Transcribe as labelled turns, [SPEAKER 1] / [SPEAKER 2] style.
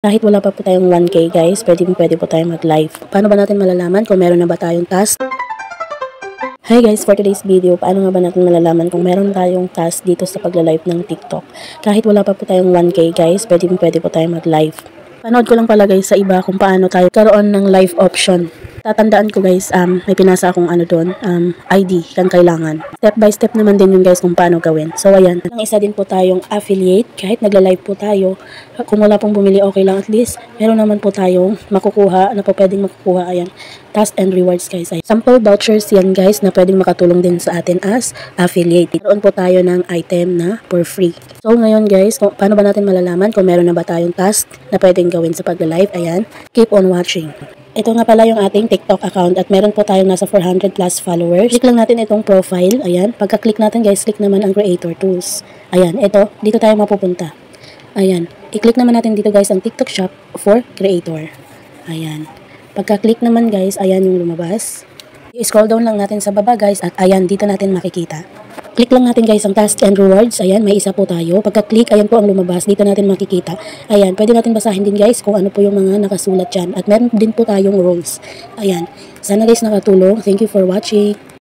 [SPEAKER 1] Kahit wala pa po tayong 1K guys, pwede po tayong mag-live. Paano ba natin malalaman kung meron na ba tayong task? Hi guys, for today's video, paano nga ba natin malalaman kung meron tayong task dito sa pagla-live ng TikTok? Kahit wala pa po tayong 1K guys, pwede po tayong mag-live. Panood ko lang pala guys sa iba kung paano tayo karoon ng live option. Tatandaan ko guys, may pinasa akong doon, ID kang kailangan. Step by step naman din yun guys kung paano gawin. So ayan, ang isa din po tayong affiliate, kahit nagla-live po tayo, kung wala pong bumili okay lang, at least meron naman po tayong makukuha, na po pwedeng makukuha, ayan, task and rewards guys. Ay, sample vouchers yan guys na pwedeng makatulong din sa atin as affiliate. Meron po tayo ng item na for free. So ngayon guys, paano ba natin malalaman kung meron na ba tayong task na pwedeng gawin sa pagla-live? Ayan, keep on watching. Ito nga pala yung ating TikTok account at meron po tayong nasa 400 plus followers. Click lang natin itong profile. Ayan, pagka-click natin guys, click naman ang creator tools. Ayan, dito tayo mapupunta. Ayan, i-click naman natin dito guys ang TikTok shop for creator. Ayan, pagka-click naman guys, ayan yung lumabas. I-scroll down lang natin sa baba guys at ayan, dito natin makikita. Click lang natin guys ang task and rewards. Ayan, may isa po tayo. Pagka-click, ayan po ang lumabas. Dito natin makikita. Ayan, pwede natin basahin din guys kung ano po yung mga nakasulat dyan. At meron din po tayong rules. Ayan, sana guys nakatulong. Thank you for watching.